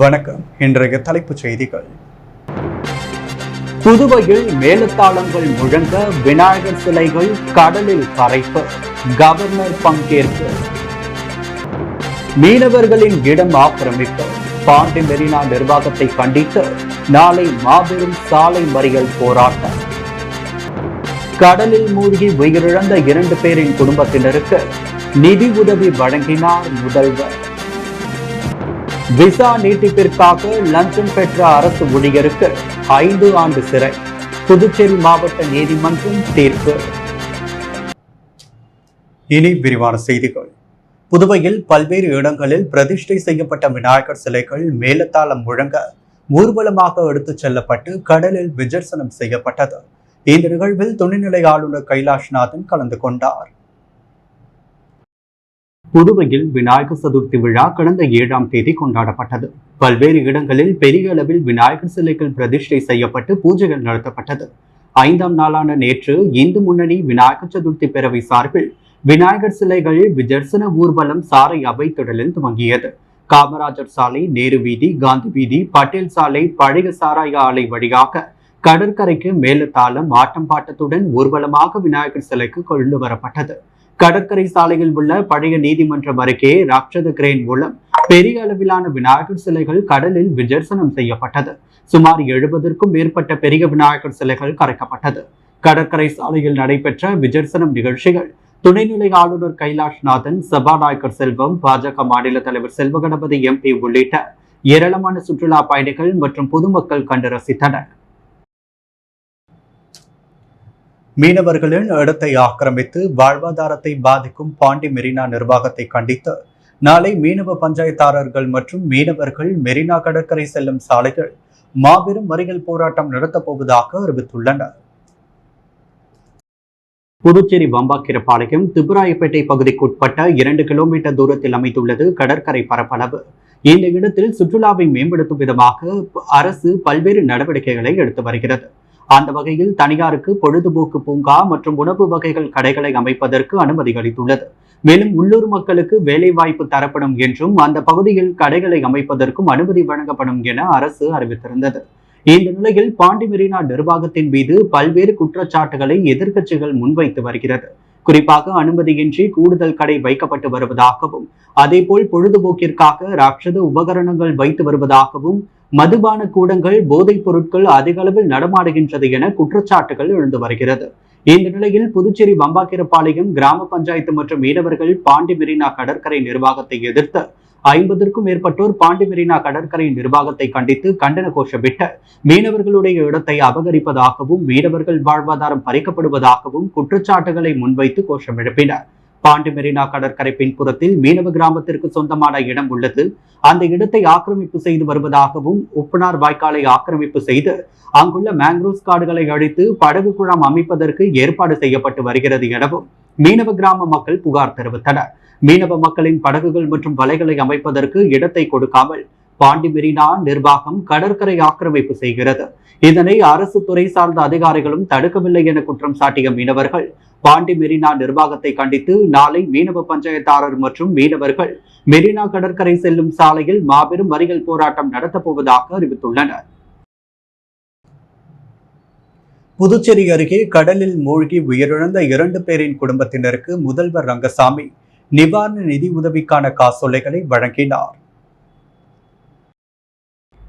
வணக்கம். இன்றைய தலைப்புச் செய்திகள். புதுவையில் மேலத்தாளங்கள் முழங்க விநாயகர் சிலைகள் கடலில் கரைப்பு, கவர்னர் பங்கேற்பு. மீனவர்களின் இடம் ஆக்கிரமிப்பு, பாண்டி மெரினா நிர்வாகத்தை கண்டித்து நாளை மாபெரும் சாலை மறியல் போராட்டம். கடலில் மூழ்கி உயிரிழந்த 2 பேரின் குடும்பத்தினருக்கு நிதி உதவி வழங்கினார் முதல்வர். விசா நீட்டிப்பிற்காக லஞ்சம் பெற்ற அரசு ஊழியருக்கு 5 ஆண்டு சிறை, புதுச்சேரி மாவட்ட நீதிமன்றம் தீர்ப்பு. இனி விரிவான செய்திகள். புதுவையில் பல்வேறு இடங்களில் பிரதிஷ்டை செய்யப்பட்ட விநாயகர் சிலைகள் மேலத்தாளம் முழங்க ஊர்வலமாக எடுத்துச் செல்லப்பட்டு கடலில் விசர்ஜனம் செய்யப்பட்டது. இந்த நிகழ்வில் துணைநிலை ஆளுநர் கைலாஷ்நாதன் கலந்து கொண்டார். புதுவையில் விநாயகர் சதுர்த்தி விழா கடந்த 7ஆம் தேதி கொண்டாடப்பட்டது. பல்வேறு இடங்களில் பெரிய அளவில் விநாயகர் சிலைகள் பிரதிஷ்டை செய்யப்பட்டு பூஜைகள் நடத்தப்பட்டது. 5ஆம் நாளான நேற்று இந்து முன்னணி விநாயகர் சதுர்த்தி பேரவை சார்பில் விநாயகர் சிலைகள் விஜர்சன ஊர்வலம் சாலை அவைத்திடலில் துவங்கியது. காமராஜர் சாலை, நேரு வீதி, காந்தி வீதி, பட்டேல் சாலை, பழைய சாராய ஆலை வழியாக கடற்கரைக்கு மேலத்தாளம் ஆட்டம் பாட்டத்துடன் ஊர்வலமாக விநாயகர் சிலைக்கு கொண்டு வரப்பட்டது. கடற்கரை சாலையில் உள்ள பழைய நீதிமன்றம் அருகே ராட்சத கிரேன் மூலம் பெரிய அளவிலான விநாயகர் சிலைகள் கடலில் விசர்ஜனம் செய்யப்பட்டது. சுமார் 70க்கும் மேற்பட்ட பெரிய விநாயகர் சிலைகள் கரைக்கப்பட்டது. கடற்கரை சாலையில் நடைபெற்ற விசர்ஜனம் நிகழ்ச்சிகள் துணைநிலை ஆளுநர் கைலாஷ்நாதன், சபாநாயகர் செல்வம், பாஜக மாநில தலைவர் செல்வகணபதி MP உள்ளிட்ட ஏராளமான சுற்றுலா பயணிகள் மற்றும் பொதுமக்கள் கண்டு ரசித்தனர். மீனவர்களின் இடத்தை ஆக்கிரமித்து வாழ்வாதாரத்தை பாதிக்கும் பாண்டி மெரினா நிர்வாகத்தை கண்டித்து நாளை மீனவ பஞ்சாயத்தாளர்கள் மற்றும் மீனவர்கள் மெரினா கடற்கரை செல்லும் சாலைகள் மாபெரும் மறியல் போராட்டம் நடத்தப் போவதாக அறிவித்துள்ளனர். புதுச்சேரி வம்பாக்கிரபாளையம் திபுராயப்பேட்டை பகுதிக்குட்பட்ட 2 கிலோமீட்டர் தூரத்தில் அமைந்துள்ளது கடற்கரை பரப்பளவு. இந்த இடத்தில் சுற்றுலாவை மேம்படுத்தும் விதமாக அரசு பல்வேறு நடவடிக்கைகளை எடுத்து வருகிறது. அந்த வகையில் தனியாருக்கு பொழுதுபோக்கு பூங்கா மற்றும் உணவு வகைகள் கடைகளை அமைப்பதற்கு அனுமதி அளித்துள்ளது. மேலும் உள்ளூர் மக்களுக்கு வேலை வாய்ப்பு தரப்படும் என்றும் அந்த பகுதியில் கடைகளை அமைப்பதற்கும் அனுமதி வழங்கப்படும் என அரசு அறிவித்திருந்தது. இந்த நிலையில் பாண்டி மெரினா நிர்வாகத்தின் மீது பல்வேறு குற்றச்சாட்டுகளை எதிர்க்கட்சிகள் முன்வைத்து வருகிறது. குறிப்பாக அனுமதியின்றி கூடுதல் கடை வைக்கப்பட்டு வருவதாகவும், அதேபோல் பொழுதுபோக்கிற்காக ராட்சத உபகரணங்கள் வைத்து வருவதாகவும், மதுபான கூடங்கள், போதைப் பொருட்கள் அதிக அளவில் நடமாடுகின்றது என குற்றச்சாட்டுகள் எழுந்து வருகிறது. இந்த நிலையில் புதுச்சேரி வம்பாக்கிரபாளையம் கிராம பஞ்சாயத்து மற்றும் மீனவர்கள் பாண்டி மெரினா கடற்கரை நிர்வாகத்தை எதிர்த்து 50க்கும் மேற்பட்டோர் பாண்டி மெரினா கடற்கரை நிர்வாகத்தை கண்டித்து கண்டன கோஷமிட்டு மீனவர்களுடைய இடத்தை அபகரிப்பதாகவும், மீனவர்கள் வாழ்வாதாரம் பறிக்கப்படுவதாகவும் குற்றச்சாட்டுகளை முன்வைத்து கோஷம் எழுப்பினர். பாண்டி மெரினா கடற்கரை பின்புறத்தில் மீனவ கிராமத்திற்கு சொந்தமான இடம் உள்ளது. அந்த இடத்தை ஆக்கிரமிப்பு செய்து வருவதாகவும், உப்பனார் வாய்க்காலை ஆக்கிரமிப்பு செய்து அங்குள்ள மேங்க்ரோவ்ஸ் காடுகளை அழித்து படகு குழாம் அமைப்பதற்கு ஏற்பாடு செய்யப்பட்டு வருகிறது எனவும் மீனவ கிராம மக்கள் புகார் தெரிவித்தனர். மீனவ மக்களின் படகுகள் மற்றும் வலைகளை அமைப்பதற்கு இடத்தை கொடுக்காமல் பாண்டி மெரினா நிர்வாகம் கடற்கரை ஆக்கிரமிப்பு செய்கிறது. இதனை அரசு துறை சார்ந்த அதிகாரிகளும் தடுக்கவில்லை என குற்றம் சாட்டிய மீனவர்கள் பாண்டி மெரினா நிர்வாகத்தை கண்டித்து நாளை மீனவ பஞ்சாயத்தாளர் மற்றும் மீனவர்கள் மெரினா கடற்கரை செல்லும் சாலையில் மாபெரும் மறியல் போராட்டம் நடத்தப் போவதாக அறிவித்துள்ளனர். புதுச்சேரி அருகே கடலில் மூழ்கி உயிரிழந்த 2 பேரின் குடும்பத்தினருக்கு முதல்வர் ரங்கசாமி நிவாரண நிதி உதவிக்கான காசோலைகளை வழங்கினார்.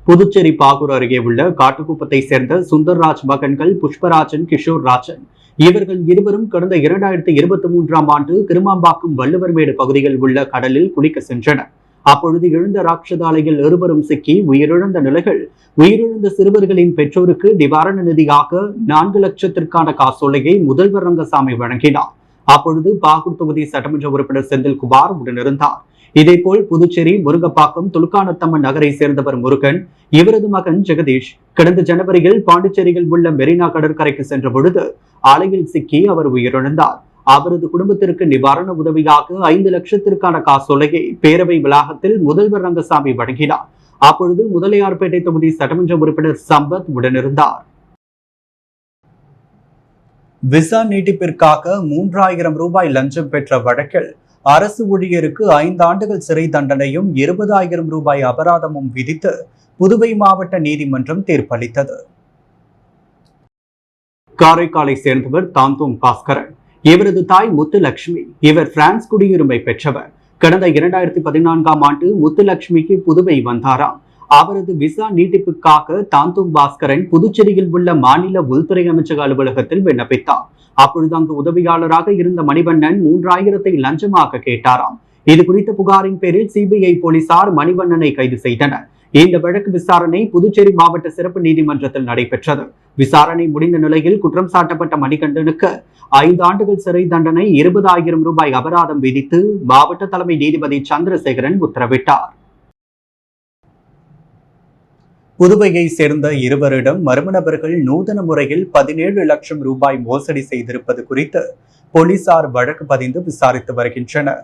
புதுச்சேரி பாகூர் அருகே உள்ள காட்டுக்குப்பத்தை சேர்ந்த சுந்தர்ராஜ் மகன்கள் புஷ்பராஜன், கிஷோர் ராஜன் இவர்கள் இருவரும் கடந்த 2023ஆம் ஆண்டு கிருமாம்பாக்கம் வள்ளுவர்மேடு பகுதியில் உள்ள கடலில் குளிக்க சென்றனர். அப்பொழுது எழுந்த ராட்சத அலையில் இருவரும் சிக்கி உயிரிழந்த நிலையில் உயிரிழந்த சிறுவர்களின் பெற்றோருக்கு நிவாரண நிதியாக 4 லட்சத்திற்கான காசோலையை முதல்வர் ரங்கசாமி வழங்கினார். அப்பொழுது பாகூர் தொகுதி சட்டமன்ற உறுப்பினர் செந்தில்குமார் உடனிருந்தார். இதேபோல் புதுச்சேரி முருங்கப்பாக்கம் துலுக்கானத்தம்மன் நகரை சேர்ந்தவர் முருகன், இவரது மகன் ஜெகதீஷ் கடந்த ஜனவரியில் பாண்டிச்சேரியில் உள்ள மெரினா கடற்கரைக்கு சென்ற பொழுது அலையில் சிக்கி அவர் உயிரிழந்தார். அவரது குடும்பத்திற்கு நிவாரண உதவியாக 5 லட்சத்திற்கான காசோலையை பேரவை வளாகத்தில் முதல்வர் ரங்கசாமி வழங்கினார். அப்பொழுது முதலியார்பேட்டை தொகுதி சட்டமன்ற உறுப்பினர் சம்பத் உடனிருந்தார். விசா நீட்டிப்பிற்காக 3000 ரூபாய் லஞ்சம் பெற்ற வழக்கில் அரசு ஊழியருக்கு 5 ஆண்டுகள் சிறை தண்டனையும் 20,000 ரூபாய் அபராதமும் விதித்து புதுவை மாவட்ட நீதிமன்றம் தீர்ப்பளித்தது. காரைக்காலை சேர்ந்தவர் தாந்தோம் பாஸ்கரன். இவரது தாய் முத்துலட்சுமி. இவர் பிரான்ஸ் குடியுரிமை பெற்றவர். கடந்த 2014ஆம் ஆண்டு முத்துலட்சுமிக்கு புதுவை வந்தாராம். அவரது விசா நீட்டிப்புக்காக தாந்தோம் பாஸ்கரன் புதுச்சேரியில் உள்ள மாநில உள்துறை அமைச்சக அலுவலகத்தில் விண்ணப்பித்தார். அப்பொழுது அங்கு உதவியாளராக இருந்த மணிவண்ணன் 3,000 லஞ்சமாக கேட்டாராம். இது குறித்த புகாரின் பேரில் சிபிஐ போலீசார் மணிவண்ணனை கைது செய்தனர். இந்த வழக்கு விசாரணை புதுச்சேரி மாவட்ட சிறப்பு நீதிமன்றத்தில் நடைபெற்றது. விசாரணை முடிந்த நிலையில் குற்றம் சாட்டப்பட்ட மணிகண்டனுக்கு 5 ஆண்டுகள் சிறை தண்டனை, 20,000 ரூபாய் அபராதம் விதித்து மாவட்ட தலைமை நீதிபதி சந்திரசேகரன் உத்தரவிட்டார். புதுவையை சேர்ந்த இருவரிடம் மர்ம நபர்கள் நூதன முறையில் 17 லட்சம் ரூபாய் மோசடி செய்திருப்பது குறித்து போலீசார் வழக்கு பதிந்து விசாரித்து வருகின்றனர்.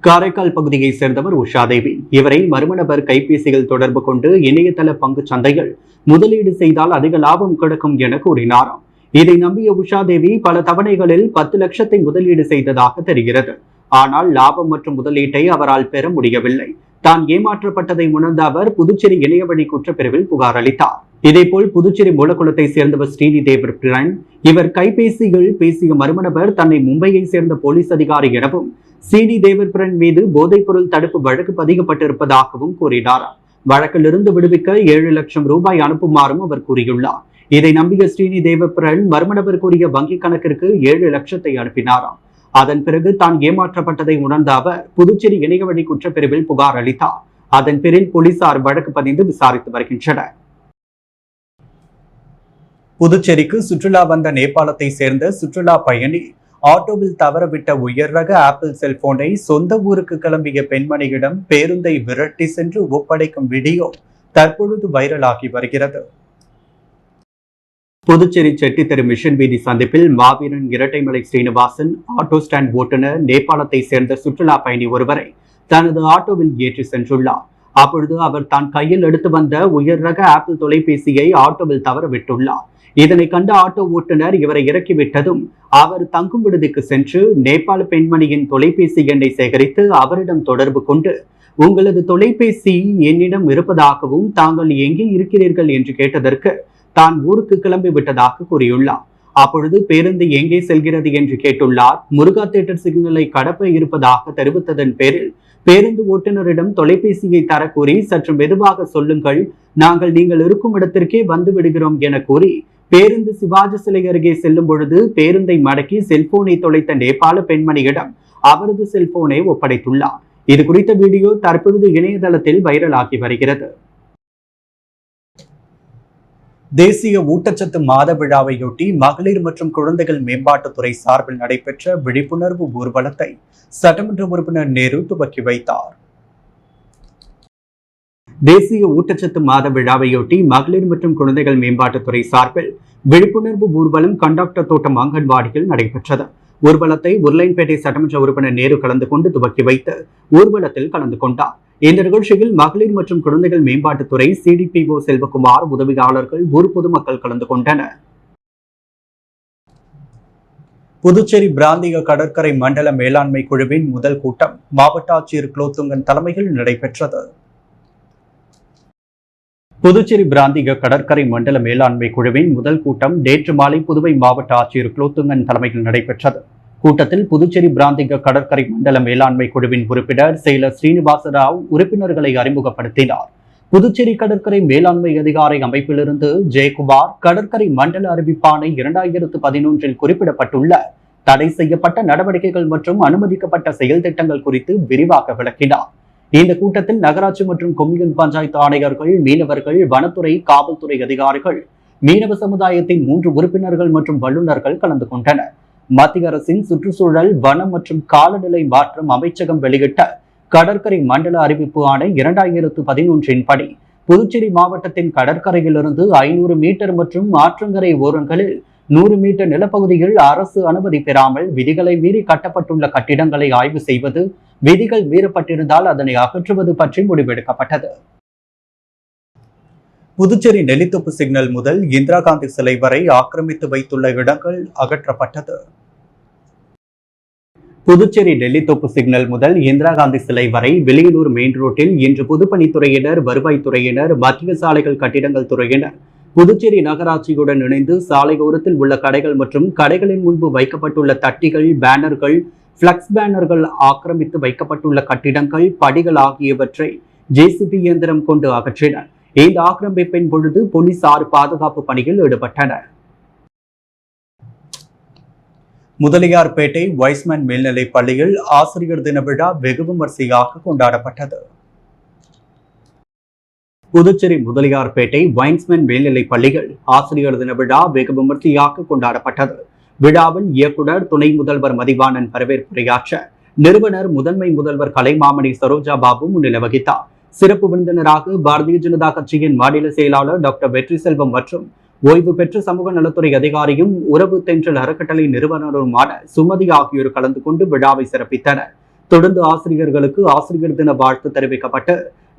காரைக்கால் பகுதியை சேர்ந்தவர் உஷாதேவி. இவரை மர்ம நபர் கைபேசியில் தொடர்பு கொண்டு இணையதள பங்கு சந்தையில் முதலீடு செய்தால் அதிக லாபம் கிடைக்கும் என கூறினாராம். இதை நம்பிய உஷாதேவி பல தவணைகளில் 10 லட்சத்தை முதலீடு செய்ததாக தெரிகிறது. ஆனால் லாபம் மற்றும் முதலீட்டை அவரால் பெற முடியவில்லை. தான் ஏமாற்றப்பட்டதை உணர்ந்த அவர் புதுச்சேரி இணையவழி குற்றப்பிரிவில் புகார் அளித்தார். இதேபோல் புதுச்சேரி மூலக்குளத்தை சேர்ந்தவர் ஸ்ரீனிதேவர் பிரண். இவர் கைபேசியில் பேசிய மர்ம நபர் தன்னை மும்பையை சேர்ந்த போலீஸ் அதிகாரி எனவும் ஸ்ரீனிதேவர் பிரண் மீது போதைப்பொருள் தடுப்பு வழக்கு பதிக்கப்பட்டிருப்பதாகவும் கூறினார். வழக்கிலிருந்து விடுவிக்க 7 லட்சம் ரூபாய் அனுப்புமாறும் அவர் கூறியுள்ளார். இதை நம்பிய ஸ்ரீனிதேவர் பிரண் மர்ம நபர் கூறிய வங்கிக் கணக்கிற்கு 7 லட்சத்தை அனுப்பினாராம். அதன் பிறகு தான் ஏமாற்றப்பட்டதை உணர்ந்த அவர் புதுச்சேரி இணையவழி குற்றப்பிரிவில் புகார் அளித்தார். அதன் பேரில் போலீசார் வழக்கு பதிந்து விசாரித்து வருகின்றனர். புதுச்சேரிக்கு சுற்றுலா வந்த நேபாளத்தை சேர்ந்த சுற்றுலா பயணி ஆட்டோவில் தவறவிட்ட உயர் ரக ஆப்பிள் செல்போனை சொந்த ஊருக்கு கிளம்பிய பெண்மணியிடம் பேருந்தை விரட்டி சென்று ஒப்படைக்கும் வீடியோ தற்பொழுது வைரலாகி வருகிறது. புதுச்சேரி செட்டித்தெரு மிஷன் வீதி சந்திப்பில் மாவீரன் இரட்டைமலை ஸ்ரீனிவாசன் ஆட்டோ ஸ்டாண்ட் ஓட்டுநர் நேபாளத்தை சேர்ந்த சுற்றுலா பயணி ஒருவரை தனது ஆட்டோவில் ஏற்றி சென்றுள்ளார். அப்பொழுது அவர் தான் கையில் எடுத்து வந்த உயர் ரக ஆப்பிள் தொலைபேசியை ஆட்டோவில் தவற விட்டுள்ளார். இதனை கண்ட ஆட்டோ ஓட்டுநர் இவரை இறக்கிவிட்டதும் அவர் தங்கும் விடுதிக்கு சென்று நேபாள பெண்மணியின் தொலைபேசி எண்ணை சேகரித்து அவரிடம் தொடர்பு கொண்டு உங்களது தொலைபேசி என்னிடம் இருப்பதாகவும் தாங்கள் எங்கே இருக்கிறீர்கள் என்று கேட்டதற்கு தான் ஊருக்கு கிளம்பி விட்டதாக கூறியுள்ளார். அப்பொழுது பேருந்து எங்கே செல்கிறது என்று கேட்டுள்ளார். முருகா தியேட்டர் சிக்னலை கடப்ப இருப்பதாக தெரிவித்ததன் பேரில் பேருந்து ஓட்டுநரிடம் தொலைபேசியை தர கூறி சற்று மெதுவாக சொல்லுங்கள், நாங்கள் நீங்கள் இருக்கும் இடத்திற்கே வந்து விடுகிறோம் என கூறி பேருந்து சிவாஜி சிலை அருகே செல்லும் பொழுது பேருந்தை மடக்கி செல்போனை தொலைத்த நேபாள பெண்மணியிடம் அவரது செல்போனை ஒப்படைத்துள்ளார். இது குறித்த வீடியோ தற்பொழுது இணையதளத்தில் வைரலாகி வருகிறது. தேசிய ஊட்டச்சத்து மாத விழாவையொட்டி மகளிர் மற்றும் குழந்தைகள் மேம்பாட்டுத்துறை சார்பில் நடைபெற்ற விழிப்புணர்வு ஊர்வலத்தை சட்டமன்ற உறுப்பினர் நேரு துவக்கி வைத்தார். தேசிய ஊட்டச்சத்து மாத விழாவையொட்டி மகளிர் மற்றும் குழந்தைகள் மேம்பாட்டுத்துறை சார்பில் விழிப்புணர்வு ஊர்வலம் கண்டக்டர் தோட்டம் அங்கன்வாடியில் நடைபெற்றது. ஊர்வலத்தை உருளையன்பேட்டை சட்டமன்ற உறுப்பினர் நேரு கலந்து கொண்டு துவக்கி வைத்து ஊர்வலத்தில் கலந்து கொண்டார். இந்த நிகழ்ச்சியில் மகளிர் மற்றும் குழந்தைகள் மேம்பாட்டுத்துறை சிடிபிஓ செல்வகுமார், உதவியாளர்கள், ஊர் பொதுமக்கள் கலந்து கொண்டனர். புதுச்சேரி பிராந்திய கடற்கரை மண்டல மேலாண்மை குழுவின் முதல் கூட்டம் மாவட்ட ஆட்சியர் குலோத்துங்கன் தலைமையில் நடைபெற்றது. புதுச்சேரி பிராந்திய கடற்கரை மண்டல மேலாண்மை குழுவின் முதல் கூட்டம் நேற்று மாலை புதுவை மாவட்ட ஆட்சியர் குலோத்துங்கன் தலைமையில் நடைபெற்றது. கூட்டத்தில் புதுச்சேரி பிராந்திய கடற்கரை மண்டல மேலாண்மை குழுவின் உறுப்பினர் செயலர் ஸ்ரீனிவாச ராவ் உறுப்பினர்களை அறிமுகப்படுத்தினார். புதுச்சேரி கடற்கரை மேலாண்மை அதிகாரி அமைப்பிலிருந்து ஜெயக்குமார் கடற்கரை மண்டல அறிவிப்பாணை 2011 குறிப்பிடப்பட்டுள்ள தடை செய்யப்பட்ட நடவடிக்கைகள் மற்றும் அனுமதிக்கப்பட்ட செயல் திட்டங்கள் குறித்து விரிவாக விளக்கினார். இந்த கூட்டத்தில் நகராட்சி மற்றும் கொம்யூன் பஞ்சாயத்து ஆணையர்கள், மீனவர்கள், வனத்துறை, காவல்துறை அதிகாரிகள், மீனவ சமுதாயத்தின் 3 உறுப்பினர்கள் மற்றும் வல்லுநர்கள் கலந்து கொண்டனர். மத்திய அரசின் சுற்றுச்சூழல், வனம் மற்றும் காலநிலை மாற்றம் அமைச்சகம் வெளியிட்ட கடற்கரை மண்டல அறிவிப்பு ஆணை 2011 படி புதுச்சேரி மாவட்டத்தின் கடற்கரையிலிருந்து 500 மீட்டர் மற்றும் ஆற்றங்கரை ஓரங்களில் 100 மீட்டர் நிலப்பகுதியில் அரசு அனுமதி பெறாமல் விதிகளை மீறி கட்டப்பட்டுள்ள கட்டிடங்களை ஆய்வு செய்வது, விதிகள் மீறப்பட்டிருந்தால் அதனை அகற்றுவது பற்றி முடிவெடுக்கப்பட்டது. புதுச்சேரி நெல்லித்தோப்பு சிக்னல் முதல் இந்திரா காந்தி சிலை வரை ஆக்கிரமித்து வைத்துள்ள இடங்கள் அகற்றப்பட்டது. புதுச்சேரி டெல்லி தோப்பு சிக்னல் முதல் இந்திரா காந்தி சிலை வரை வெளியனூர் மெயின் ரோட்டில் இன்று பொதுப்பணித்துறையினர், வருவாய்த்துறையினர், மத்திய சாலைகள் கட்டிடங்கள் துறையினர் புதுச்சேரி நகராட்சியுடன் இணைந்து சாலையோரத்தில் உள்ள கடைகள் மற்றும் கடைகளின் முன்பு வைக்கப்பட்டுள்ள தட்டிகள், பேனர்கள், பிளக்ஸ் பேனர்கள், ஆக்கிரமித்து வைக்கப்பட்டுள்ள கட்டிடங்கள், படிகள் ஆகியவற்றை ஜேசிபி இயந்திரம் கொண்டு அகற்றினர். இந்த ஆக்கிரமிப்பின் பொழுது போலீசார் பாதுகாப்பு பணியில் ஈடுபட்டனர். முதலியார்பேட்டை வைஸ்மேன் மேல்நிலைப் பள்ளியில் ஆசிரியர் தின விழா வெகு விமரிசையாக கொண்டாடப்பட்டது. புதுச்சேரி முதலியார்பேட்டை வைஸ்மேன் மேல்நிலைப் பள்ளியில் ஆசிரியர் தின விழா வெகு விமரிசையாக கொண்டாடப்பட்டது. விழாவில் இயக்குனர், துணை முதல்வர் மதிவாணன் வரவேற்புரையாற்ற, நிறுவனர் முதன்மை முதல்வர் கலைமாமணி சரோஜா பாபு முன்னிலை வகித்தார். சிறப்பு விருந்தினராக பாரதிய ஜனதா கட்சியின் மாநில செயலாளர் டாக்டர் வெற்றி செல்வம் மற்றும் ஓய்வு பெற்ற சமூக நலத்துறை அதிகாரியும் உறவு தென்றல் அறக்கட்டளை நிறுவனருமான சுமதி ஆகியோர் கலந்து கொண்டு விழாவை சிறப்பித்தனர். தொடர்ந்து ஆசிரியர்களுக்கு ஆசிரியர் தின வாழ்த்து தெரிவிக்கப்பட்டு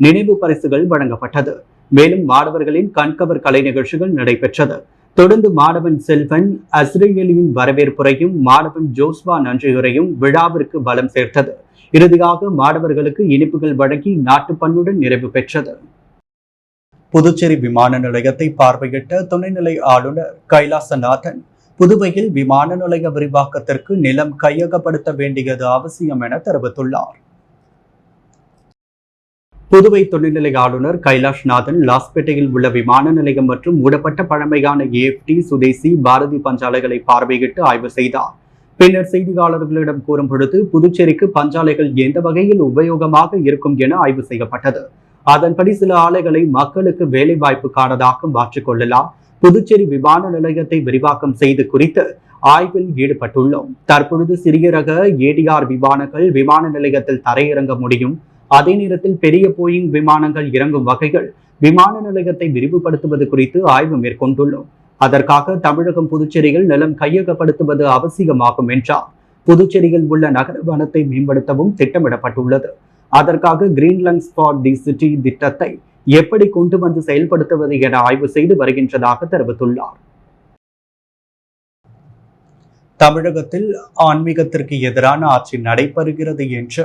நினைவு பரிசுகள் வழங்கப்பட்டது. மேலும் மாணவர்களின் கண்கவர் கலை நிகழ்ச்சிகள் நடைபெற்றது. தொடர்ந்து மாணவன் செல்வன் அஸ்ரேலியின் வரவேற்புரையும் மாணவன் ஜோஸ்வா நன்றியுரையும் விழாவிற்கு பலம் சேர்த்தது. இறுதியாக மாணவர்களுக்கு இனிப்புகள் வழங்கி நாட்டுப்பண்ணுடன் நிறைவு பெற்றது. புதுச்சேரி விமான நிலையத்தை பார்வையிட்ட துணைநிலை ஆளுநர் கைலாசநாதன், புதுவையில் விமான நிலைய விரிவாக்கத்திற்கு நிலம் கையகப்படுத்த வேண்டியது அவசியம் என தெரிவித்துள்ளார். புதுவை துணைநிலை ஆளுநர் கைலாஷ்நாதன் லாஸ்பேட்டையில் உள்ள விமான நிலையம் மற்றும் மூடப்பட்ட பழமையான ஏஎஃப்டி, சுதேசி, பாரதி பஞ்சாலைகளை பார்வையிட்டு ஆய்வு செய்தார். பின்னர் செய்தியாளர்களிடம் கூறும் பொழுது, புதுச்சேரிக்கு பஞ்சாலைகள் எந்த வகையில் உபயோகமாக இருக்கும் என ஆய்வு செய்யப்பட்டது. அதன்படி சில ஆலைகளை மக்களுக்கு வேலை வாய்ப்புக்கானதாக மாற்றிக்கொள்ளலாம். புதுச்சேரி விமான நிலையத்தை விரிவாக்கம் செய்து குறித்து ஆய்வில் ஈடுபட்டுள்ளோம். தற்பொழுது சிறிய ரக ஏடிஆர் விமானங்கள் விமான நிலையத்தில் தரையிறங்க முடியும். அதே நேரத்தில் பெரிய போயிங் விமானங்கள் இறங்கும் வகைகள் விமான நிலையத்தை விரிவுபடுத்துவது குறித்து ஆய்வு மேற்கொண்டுள்ளோம். அதற்காக தமிழகம், புதுச்சேரியில் நிலம் கையகப்படுத்துவது அவசியமாகும் என்றார். புதுச்சேரியில் உள்ள நகர வனத்தை மேம்படுத்தவும் திட்டமிடப்பட்டுள்ளது. அதற்காக green lungs for the city திட்டத்தை எப்படி கொண்டு வந்து செயல்படுத்துவது என ஆய்வு செய்து வருகின்றதாக தெரிவித்துள்ளார். தமிழகத்தில் ஆன்மீகத்திற்கு எதிரான ஆட்சி நடைபெறுகிறது என்று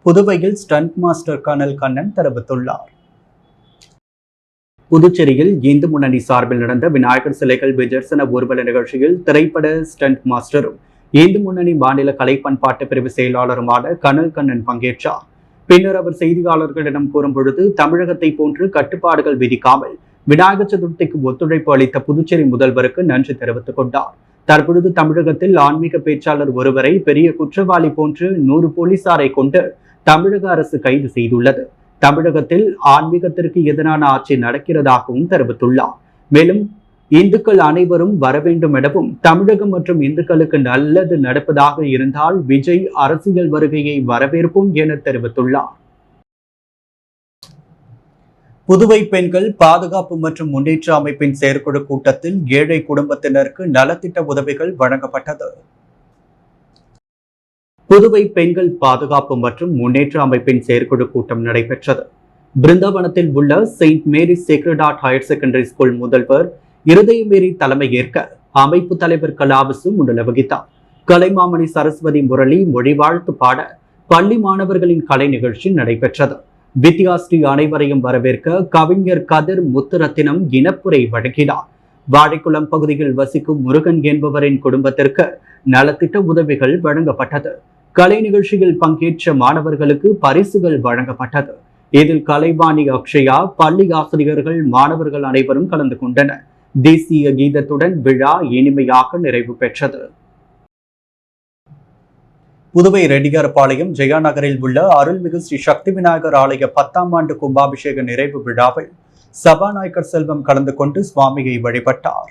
புதுவையில் ஸ்டண்ட் மாஸ்டர் கர்னல் கண்ணன் தெரிவித்துள்ளார். புதுச்சேரியில் இந்து முன்னணி சார்பில் நடந்த விநாயகர் சிலைகள் விஜர்சன ஊர்வல நிகழ்ச்சியில் திரைப்பட ஸ்டண்ட் மாஸ்டரும் இந்து முன்னணி மாநில கலை பண்பாட்டு பிரிவு செயலாளருமான கர்னல் கண்ணன் பங்கேற்றார். பின்னர் அவர் செய்தியாளர்களிடம் கூறும் பொழுது, தமிழகத்தை போன்று கட்டுப்பாடுகள் விதிக்காமல் விநாயகர் சதுர்த்திக்கு ஒத்துழைப்பு அளித்த புதுச்சேரி முதல்வருக்கு நன்றி தெரிவித்துக் கொண்டார். தற்பொழுது தமிழகத்தில் ஆன்மீக பேச்சாளர் ஒருவரை பெரிய குற்றவாளி போன்று 100 போலீசாரை கொண்டு தமிழக அரசு கைது செய்துள்ளது. தமிழகத்தில் ஆன்மீகத்திற்கு எதிரான ஆட்சி நடக்கிறதாகவும் தெரிவித்துள்ளார். மேலும் இந்துக்கள் அனைவரும் வர வேண்டும் எனவும், தமிழகம் மற்றும் இந்துக்களுக்கு நல்லது நடப்பதாக இருந்தால் விஜய் அரசியல் வருகையை வரவேற்போம் என தெரிவித்துள்ளார். புதுவை பெண்கள் பாதுகாப்பு மற்றும் முன்னேற்ற அமைப்பின் செயற்குழு கூட்டத்தில் ஏழை குடும்பத்தினருக்கு நலத்திட்ட உதவிகள் வழங்கப்பட்டது. புதுவை பெண்கள் பாதுகாப்பு மற்றும் முன்னேற்ற அமைப்பின் செயற்குழு கூட்டம் நடைபெற்றது. பிருந்தாவனத்தில் உள்ள saint Mary's sacred heart higher secondary school முதல்வர் இருதயமேரி தலைமை ஏற்க அமைப்பு தலைவர் கலாபசு முன்னிலை வகித்தார். கலைமாமணி சரஸ்வதி முரளி மொழிவாழ்த்து பாட பள்ளி மாணவர்களின் கலை நிகழ்ச்சி நடைபெற்றது. வித்யாஸ்ரீ அனைவரையும் வரவேற்க கவிஞர் கதிர் முத்துரத்தினம் இனப்புரை வழங்கினார். வாழைக்குளம் பகுதியில் வசிக்கும் முருகன் என்பவரின் குடும்பத்திற்கு நலத்திட்ட உதவிகள் வழங்கப்பட்டது. கலை நிகழ்ச்சியில் பங்கேற்ற மாணவர்களுக்கு பரிசுகள் வழங்கப்பட்டது. இதில் கலைவாணி அக்ஷயா, பள்ளி ஆசிரியர்கள், மாணவர்கள் அனைவரும் கலந்து கொண்டனர். தேசிய கீதத்துடன் விழா இனிமையாக நிறைவு பெற்றது. புதுவை ரெட்டியார்பாளையம் ஜெயா நகரில் உள்ள அருள்மிகு ஸ்ரீ சக்தி விநாயகர் ஆலய 10ஆம் ஆண்டு கும்பாபிஷேக நிறைவு விழாவில் சபாநாயகர் செல்வம் கலந்து கொண்டு சுவாமியை வழிபட்டார்.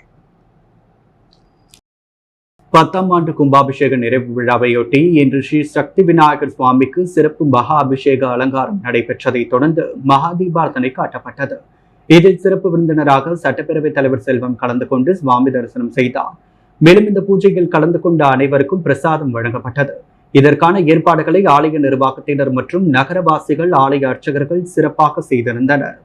10ஆம் ஆண்டு கும்பாபிஷேக நிறைவு விழாவையொட்டி இன்று ஸ்ரீ சக்தி விநாயகர் சுவாமிக்கு சிறப்பு மகா அபிஷேக அலங்காரம் நடைபெற்றதை தொடர்ந்து மகா தீபார்த்தனை காட்டப்பட்டது. இதில் சிறப்பு விருந்தினராக சட்டப்பேரவைத் தலைவர் செல்வம் கலந்து கொண்டு சுவாமி தரிசனம் செய்தார். மேலும் இந்த பூஜையில் கலந்து கொண்ட அனைவருக்கும் பிரசாதம் வழங்கப்பட்டது. இதற்கான ஏற்பாடுகளை ஆலய நிர்வாகத்தினர் மற்றும் நகரவாசிகள், ஆலய அர்ச்சகர்கள் சிறப்பாக செய்திருந்தனர்.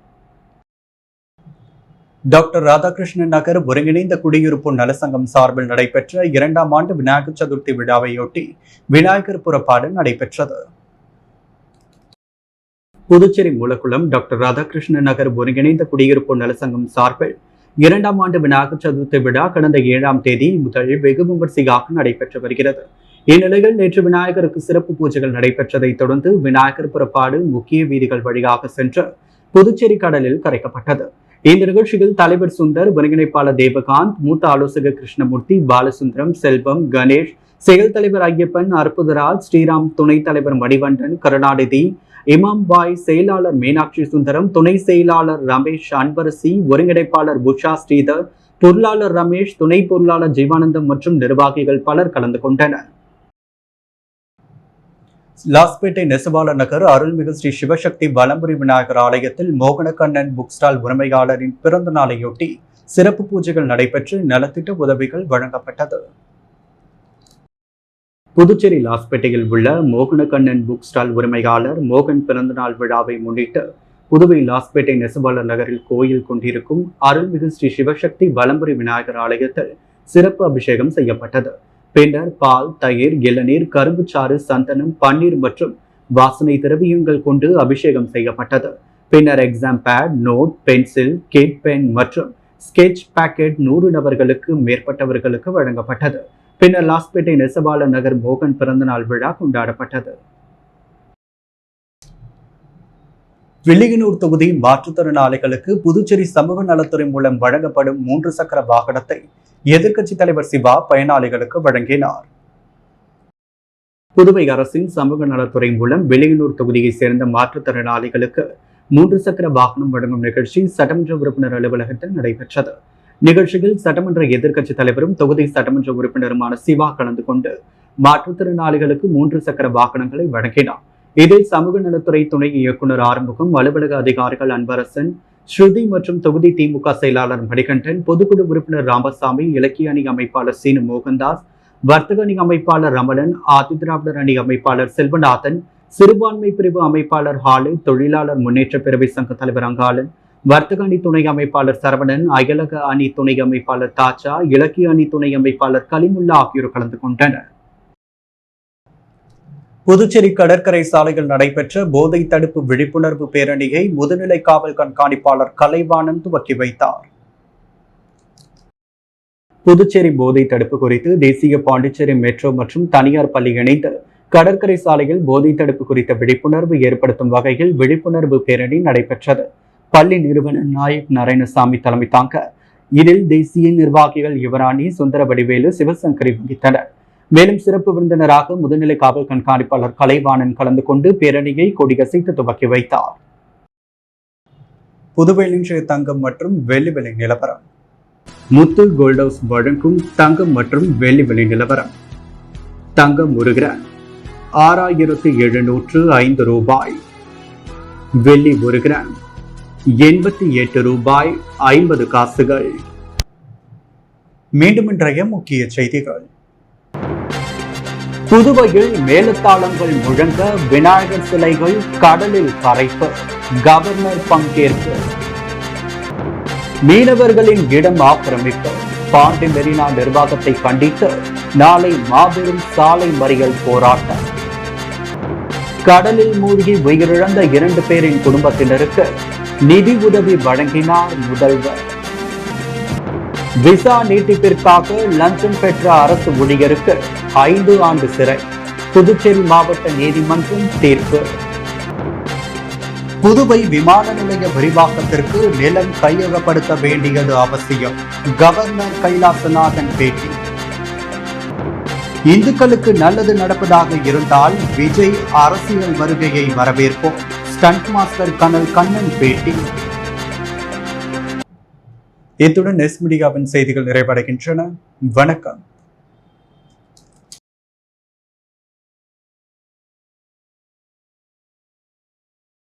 டாக்டர் ராதாகிருஷ்ணன் நகர் ஒருங்கிணைந்த குடியிருப்பு நலசங்கம் சார்பில் நடைபெற்ற 2ஆம் ஆண்டு விநாயகர் சதுர்த்தி விழாவையொட்டி விநாயகர் புறப்பாடு நடைபெற்றது. புதுச்சேரி மூலக்குளம் டாக்டர் ராதாகிருஷ்ணன் நகர் ஒருங்கிணைந்த குடியிருப்பு நலசங்கம் சார்பில் 2ஆம் ஆண்டு விநாயகர் சதுர்த்தி விழா கடந்த 7ஆம் தேதி முதல் வெகு விமர்சையாக நடைபெற்று வருகிறது. இந்நிலையில் நேற்று விநாயகருக்கு சிறப்பு பூஜைகள் நடைபெற்றதை தொடர்ந்து விநாயகர் புறப்பாடு முக்கிய வீதிகள் வழியாக சென்று புதுச்சேரி கடலில் கரைக்கப்பட்டது. இந்த நிகழ்ச்சியில் தலைவர் சுந்தர், ஒருங்கிணைப்பாளர் தேவகாந்த், மூத்த ஆலோசகர் கிருஷ்ணமூர்த்தி, பாலசுந்தரம், செல்வம், கணேஷ், செயல் தலைவர் ஐயப்பன், அற்புதராஜ், ஸ்ரீராம், துணைத் தலைவர் மணிவண்டன், கருணாநிதி, இமாம் பாய், செயலாளர் மீனாட்சி சுந்தரம், துணை செயலாளர் ரமேஷ், அன்பரசி, ஒருங்கிணைப்பாளர் புஷா ஸ்ரீதர், பொருளாளர் ரமேஷ், துணை பொருளாளர் ஜீவானந்தம் மற்றும் நிர்வாகிகள் பலர் கலந்து கொண்டனர். லாஸ்பேட்டை நெசவாளர் நகர் அருள்மிகு ஸ்ரீ சிவசக்தி வலம்புரி விநாயகர் ஆலயத்தில் மோகனக்கண்ணன் புக் ஸ்டால் உரிமையாளரின் பிறந்த நாளையொட்டி சிறப்பு பூஜைகள் நடைபெற்று நலத்திட்ட உதவிகள் வழங்கப்பட்டது. புதுச்சேரி லாஸ்பேட்டையில் உள்ள மோகனக்கண்ணன் புக் ஸ்டால் உரிமையாளர் மோகன் பிறந்தநாள் விழாவை முன்னிட்டு புதுவை லாஸ்பேட்டை நெசவாளர் நகரில் கோயில் கொண்டிருக்கும் அருள்மிகு ஸ்ரீ சிவசக்தி வலம்புரி விநாயகர் ஆலயத்தில் சிறப்பு அபிஷேகம் செய்யப்பட்டது. பின்னர் பால், தயிர், இளநீர், கரும்புச்சாறு, சந்தனம், பன்னீர் மற்றும் வாசனை திரவியங்கள் கொண்டு அபிஷேகம் செய்யப்பட்டது. பின்னர் exam pad, note, pencil, kit pen மற்றும் ஸ்கெட்ச் பாக்கெட் 100 நபர்களுக்கு மேற்பட்டவர்களுக்கு வழங்கப்பட்டது. பின்னர் லாஸ்பேட்டை நெசவாளர் நகர் மோகன் பிறந்தநாள் விழா கொண்டாடப்பட்டது. வில்லியனூர் தொகுதி மாற்றுத்திறனாளிகளுக்கு புதுச்சேரி சமூக நலத்துறை மூலம் வழங்கப்படும் 3 சக்கர வாகனத்தை எதிர்க்கட்சி தலைவர் சிவா பயனாளிகளுக்கு வழங்கினார். புதுவை அரசின் சமூக நலத்துறை மூலம் வில்லியனூர் தொகுதியை சேர்ந்த மாற்றுத்திறனாளிகளுக்கு 3 சக்கர வாகனம் வழங்கும் நிகழ்ச்சி சட்டமன்ற உறுப்பினர் அலுவலகத்தில் நடைபெற்றது. நிகழ்ச்சியில் சட்டமன்ற எதிர்க்கட்சி தலைவரும் தொகுதி சட்டமன்ற உறுப்பினருமான சிவா கலந்து கொண்டு மாற்றுத்திறனாளிகளுக்கு 3 சக்கர வாகனங்களை வழங்கினார். இதில் சமூக நலத்துறை துணை இயக்குநர் ஆறுமுகம், அலுவலக அதிகாரிகள் அன்பரசன், ஸ்ருதி மற்றும் தொகுதி திமுக செயலாளர் மணிகண்டன், பொதுக்குழு உறுப்பினர் ராமசாமி, இலக்கிய அணி அமைப்பாளர் சீனு மோகன்தாஸ், வர்த்தக அணி அமைப்பாளர் ரமணன், ஆதிதிராவிடர் அணி அமைப்பாளர் செல்வநாதன், சிறுபான்மை பிரிவு அமைப்பாளர் ஹாலு, தொழிலாளர் முன்னேற்ற பிரிவை சங்க தலைவர் அங்காளன், வர்த்தக அணி துணை அமைப்பாளர் சரவணன், அயலக அணி துணை அமைப்பாளர் தாச்சா, இலக்கிய அணி துணை அமைப்பாளர் கலிமுல்லா ஆகியோர் கலந்து கொண்டனர். புதுச்சேரி கடற்கரை சாலையில் நடைபெற்ற போதை தடுப்பு விழிப்புணர்வு பேரணியை முதுநிலை காவல் கண்காணிப்பாளர் கலைவாணன் துவக்கி வைத்தார். புதுச்சேரி போதை தடுப்பு குறித்து தேசிய பாண்டிச்சேரி மெட்ரோ மற்றும் தனியார் பள்ளி இணைந்து கடற்கரை சாலையில் போதை தடுப்பு குறித்த விழிப்புணர்வு ஏற்படுத்தும் வகையில் விழிப்புணர்வு பேரணி நடைபெற்றது. பள்ளி நிறுவனர் நாயக் நாராயணசாமி தலைமை தாங்க இதில் தேசிய நிர்வாகிகள் யுவராணி, சுந்தரவடிவேலு, சிவசங்கரி வகித்தனர். மேலும் சிறப்பு விருந்தினராக முதுநிலை காவல் கண்காணிப்பாளர் கலைவாணன் கலந்து கொண்டு பேரணியை கொடியசைத்து துவக்கி வைத்தார். புதுவையில் இன்றைய தங்கம் மற்றும் வெள்ளி விலை நிலவரம். முத்து கோல்ட் ஹவுஸ் வழங்கும் தங்கம் மற்றும் வெள்ளி விலை நிலவரம். தங்கம் 1 கிராம் 6705 ரூபாய். வெள்ளி 1 கிராம் 88 ரூபாய் 50 காசுகள். மீண்டும் இன்றைய முக்கிய செய்திகள். புதுவையில் மேலத்தாளங்கள் முழங்க விநாயகர் சிலைகள் கடலில் கரைப்பு, கவர்னர் பங்கேற்பு. மீனவர்களின் இடம் ஆக்கிரமிப்பு, பாண்டி மெரினா நிர்வாகத்தை கண்டித்து நாளை மாபெரும் சாலை மறியல் போராட்டம். கடலில் மூழ்கி உயிரிழந்த 2 பேரின் குடும்பத்தினருக்கு நிதி உதவி வழங்கினார் முதல்வர். விசா நீட்டிப்பிற்காக லஞ்சம் பெற்ற அரசு ஊழியருக்கு 5 ஆண்டு சிறை, புதுச்சேரி மாவட்ட நீதிமன்றம் தீர்ப்பு. புதுவை விமான நிலைய விரிவாக்கத்திற்கு நிலம் கையகப்படுத்த வேண்டியது அவசியம், கவர்னர் கைலாசநாதன் பேட்டி. இந்துக்களுக்கு நல்லது நடப்பதாக இருந்தால் விஜய் அரசியல் வருகையை வரவேற்போம், ஸ்டண்ட் மாஸ்டர் கனல் கண்ணன் பேட்டி. இத்துடன் நெஸ் மீடியாவின் செய்திகள் நிறைவடைகின்றன. வணக்கம்.